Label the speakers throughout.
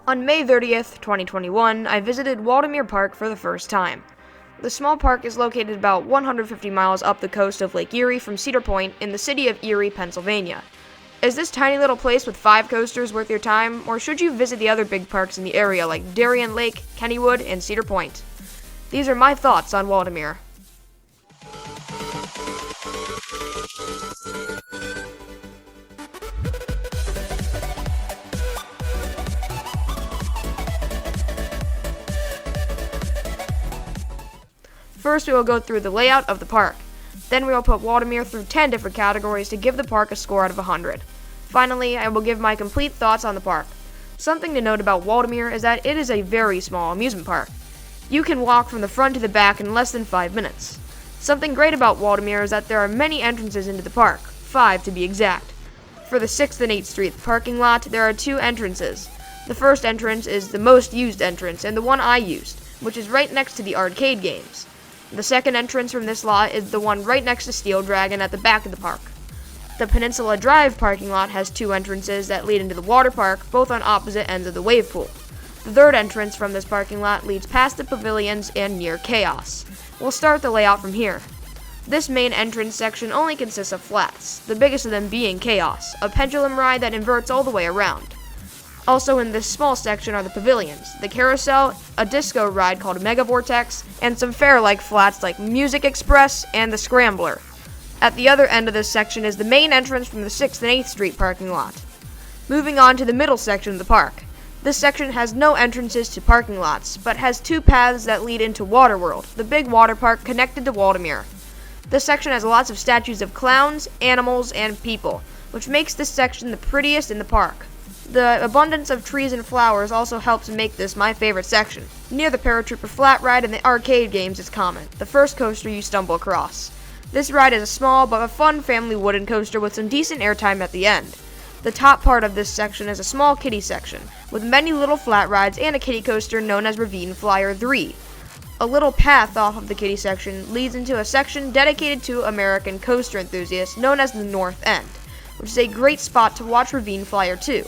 Speaker 1: On May 30th, 2021, I visited Waldameer Park for the first time. The small park is located about 150 miles up the coast of Lake Erie from Cedar Point in the city of Erie, Pennsylvania. Is this tiny little place with 5 coasters worth your time, or should you visit the other big parks in the area like Darien Lake, Kennywood, and Cedar Point? These are my thoughts on Waldameer. First, we will go through the layout of the park. Then we will put Waldameer through 10 different categories to give the park a score out of 100. Finally, I will give my complete thoughts on the park. Something to note about Waldameer is that it is a very small amusement park. You can walk from the front to the back in less than 5 minutes. Something great about Waldameer is that there are many entrances into the park, 5 to be exact. For the 6th and 8th Street parking lot, there are 2 entrances. The first entrance is the most used entrance, and the one I used, which is right next to the arcade games. The second entrance from this lot is the one right next to Steel Dragon at the back of the park. The Peninsula Drive parking lot has 2 entrances that lead into the water park, both on opposite ends of the wave pool. The third entrance from this parking lot leads past the pavilions and near Chaos. We'll start the layout from here. This main entrance section only consists of flats, the biggest of them being Chaos, a pendulum ride that inverts all the way around. Also in this small section are the pavilions, the carousel, a disco ride called Mega Vortex, and some fair-like flats like Music Express and the Scrambler. At the other end of this section is the main entrance from the 6th and 8th Street parking lot. Moving on to the middle section of the park. This section has no entrances to parking lots, but has 2 paths that lead into Waterworld, the big water park connected to Waldameer. This section has lots of statues of clowns, animals, and people, which makes this section the prettiest in the park. The abundance of trees and flowers also helps make this my favorite section. Near the Paratrooper Flat Ride and the arcade games is common, the first coaster you stumble across. This ride is a small but a fun family wooden coaster with some decent airtime at the end. The top part of this section is a small kiddie section, with many little flat rides and a kiddie coaster known as Ravine Flyer 3. A little path off of the kiddie section leads into a section dedicated to American coaster enthusiasts known as the North End, which is a great spot to watch Ravine Flyer 2.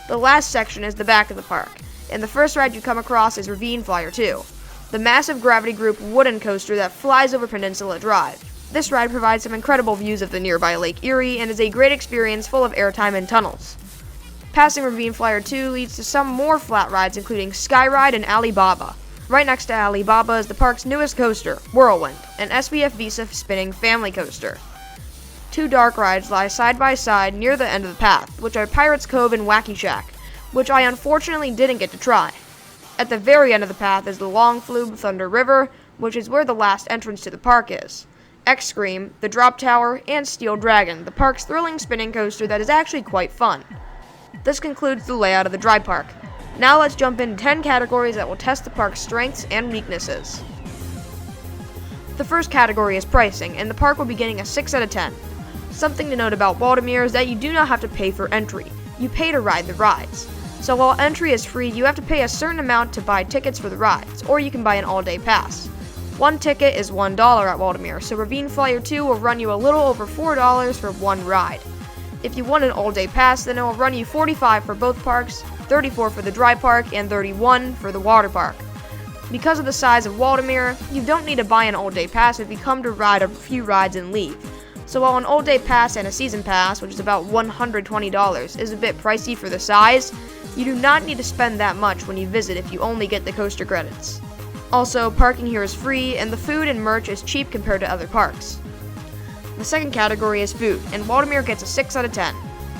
Speaker 1: The last section is the back of the park, and the first ride you come across is Ravine Flyer 2, the massive Gravity Group wooden coaster that flies over Peninsula Drive. This ride provides some incredible views of the nearby Lake Erie and is a great experience full of airtime and tunnels. Passing Ravine Flyer 2 leads to some more flat rides including Skyride and Alibaba. Right next to Alibaba is the park's newest coaster, Whirlwind, an SBF Visa spinning family coaster. 2 dark rides lie side by side near the end of the path, which are Pirates Cove and Wacky Shack, which I unfortunately didn't get to try. At the very end of the path is the Long Flube Thunder River, which is where the last entrance to the park is. X-Scream, the Drop Tower, and Steel Dragon, the park's thrilling spinning coaster that is actually quite fun. This concludes the layout of the dry park. Now let's jump into 10 categories that will test the park's strengths and weaknesses. The first category is pricing, and the park will be getting a 6 out of 10. Something to note about Waldameer is that you do not have to pay for entry. You pay to ride the rides. So while entry is free, you have to pay a certain amount to buy tickets for the rides, or you can buy an all-day pass. One ticket is $1 at Waldameer, so Ravine Flyer 2 will run you a little over $4 for one ride. If you want an all-day pass, then it will run you $45 for both parks, $34 for the dry park, and $31 for the water park. Because of the size of Waldameer, you don't need to buy an all-day pass if you come to ride a few rides and leave. So while an all-day pass and a season pass, which is about $120, is a bit pricey for the size, you do not need to spend that much when you visit if you only get the coaster credits. Also, parking here is free, and the food and merch is cheap compared to other parks. The second category is food, and Waldameer gets a 6 out of 10.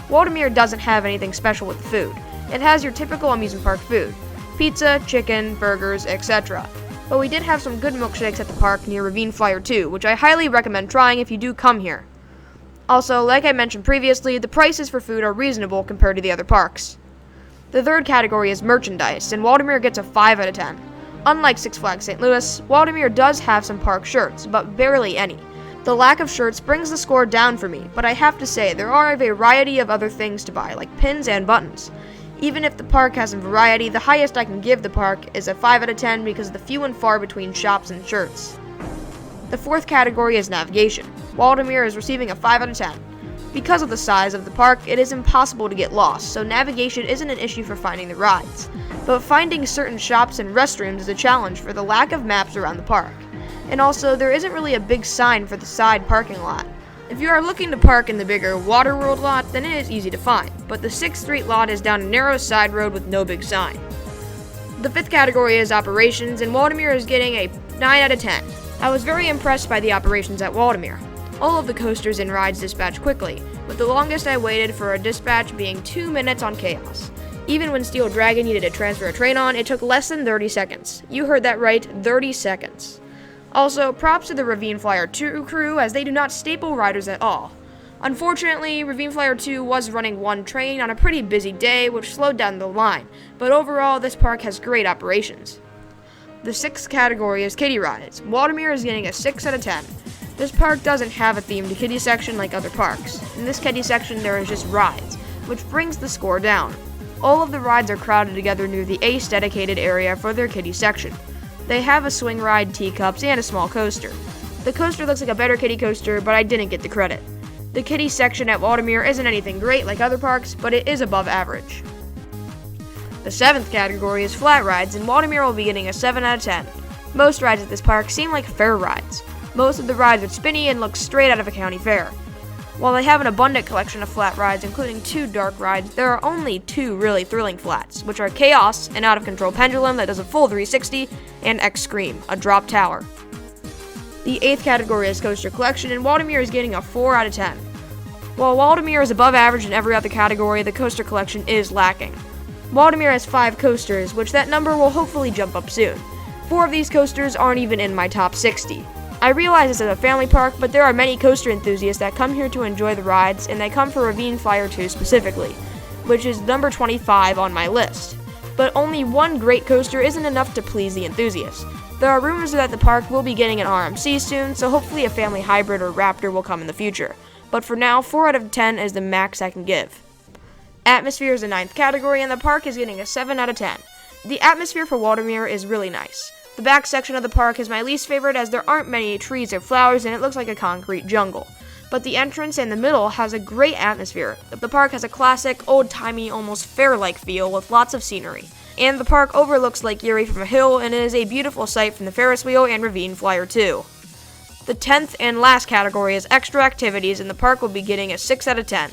Speaker 1: Waldameer doesn't have anything special with the food. It has your typical amusement park food: pizza, chicken, burgers, etc. But we did have some good milkshakes at the park near Ravine Flyer 2, which I highly recommend trying if you do come here. Also, like I mentioned previously, the prices for food are reasonable compared to the other parks. The third category is merchandise, and Waldameer gets a 5 out of 10. Unlike Six Flags St. Louis, Waldameer does have some park shirts, but barely any. The lack of shirts brings the score down for me, but I have to say there are a variety of other things to buy, like pins and buttons. Even if the park has some variety, the highest I can give the park is a 5 out of 10 because of the few and far between shops and shirts. The fourth category is navigation. Waldameer is receiving a 5 out of 10. Because of the size of the park, it is impossible to get lost, so navigation isn't an issue for finding the rides. But finding certain shops and restrooms is a challenge for the lack of maps around the park. And also, there isn't really a big sign for the side parking lot. If you are looking to park in the bigger Waterworld lot, then it is easy to find, but the 6th Street lot is down a narrow side road with no big sign. The 5th category is operations, and Waldameer is getting a 9 out of 10. I was very impressed by the operations at Waldameer. All of the coasters and rides dispatch quickly, with the longest I waited for a dispatch being 2 minutes on Chaos. Even when Steel Dragon needed to transfer a train on, it took less than 30 seconds. You heard that right, 30 seconds. Also, props to the Ravine Flyer 2 crew, as they do not staple riders at all. Unfortunately, Ravine Flyer 2 was running one train on a pretty busy day, which slowed down the line, but overall, this park has great operations. The 6th category is kiddie rides. Waldameer is getting a 6 out of 10. This park doesn't have a themed kiddie section like other parks. In this kiddie section, there is just rides, which brings the score down. All of the rides are crowded together near the Ace dedicated area for their kiddie section. They have a swing ride, teacups, and a small coaster. The coaster looks like a better kiddie coaster, but I didn't get the credit. The kiddie section at Waldameer isn't anything great like other parks, but it is above average. The 7th category is flat rides, and Waldameer will be getting a 7 out of 10. Most rides at this park seem like fair rides. Most of the rides are spinny and look straight out of a county fair. While they have an abundant collection of flat rides, including 2 dark rides, there are only 2 really thrilling flats, which are Chaos, an out-of-control pendulum that does a full 360, and X-Scream, a drop tower. The 8th category is coaster collection, and Waldameer is getting a 4 out of 10. While Waldameer is above average in every other category, the coaster collection is lacking. Waldameer has 5 coasters, which that number will hopefully jump up soon. 4 of these coasters aren't even in my top 60. I realize this is a family park, but there are many coaster enthusiasts that come here to enjoy the rides, and they come for Ravine Flyer 2 specifically, which is number 25 on my list. But only one great coaster isn't enough to please the enthusiasts. There are rumors that the park will be getting an RMC soon, so hopefully a family hybrid or Raptor will come in the future. But for now, 4 out of 10 is the max I can give. Atmosphere is the 9th category, and the park is getting a 7 out of 10. The atmosphere for Waldameer is really nice. The back section of the park is my least favorite, as there aren't many trees or flowers and it looks like a concrete jungle. But the entrance in the middle has a great atmosphere. The park has a classic, old-timey, almost fair-like feel with lots of scenery. And the park overlooks Lake Erie from a hill, and it is a beautiful sight from the Ferris wheel and Ravine Flyer 2. The 10th and last category is extra activities, and the park will be getting a 6 out of 10.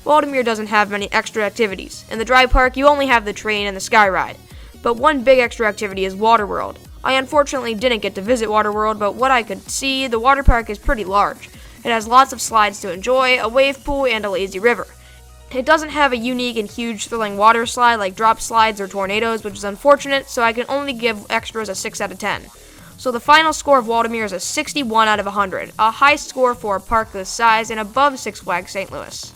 Speaker 1: Waldameer doesn't have many extra activities. In the dry park, you only have the train and the sky ride. But one big extra activity is Waterworld. I unfortunately didn't get to visit Waterworld, but what I could see, the water park is pretty large. It has lots of slides to enjoy, a wave pool, and a lazy river. It doesn't have a unique and huge thrilling water slide like drop slides or tornadoes, which is unfortunate, so I can only give extras a 6 out of 10. So the final score of Waldameer is a 61 out of 100, a high score for a park this size and above Six Flags St. Louis.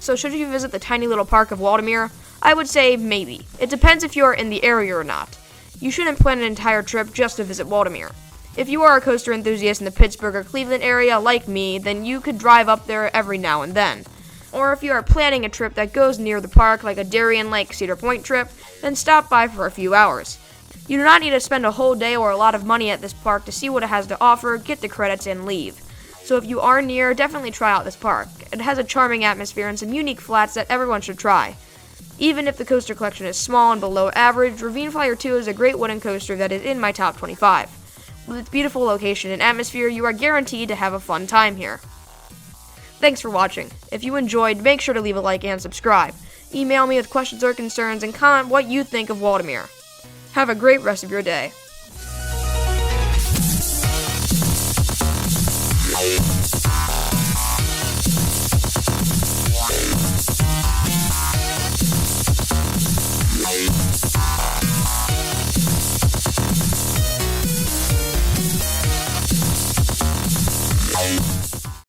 Speaker 1: So should you visit the tiny little park of Waldameer? I would say maybe. It depends if you are in the area or not. You shouldn't plan an entire trip just to visit Waldameer. If you are a coaster enthusiast in the Pittsburgh or Cleveland area like me, then you could drive up there every now and then. Or if you are planning a trip that goes near the park, like a Darien Lake Cedar Point trip, then stop by for a few hours. You do not need to spend a whole day or a lot of money at this park to see what it has to offer, get the credits, and leave. So if you are near, definitely try out this park. It has a charming atmosphere and some unique flats that everyone should try. Even if the coaster collection is small and below average, Ravine Flyer 2 is a great wooden coaster that is in my top 25. With its beautiful location and atmosphere, you are guaranteed to have a fun time here. Thanks for watching. If you enjoyed, make sure to leave a like and subscribe. Email me with questions or concerns and comment what you think of Waldameer. Have a great rest of your day.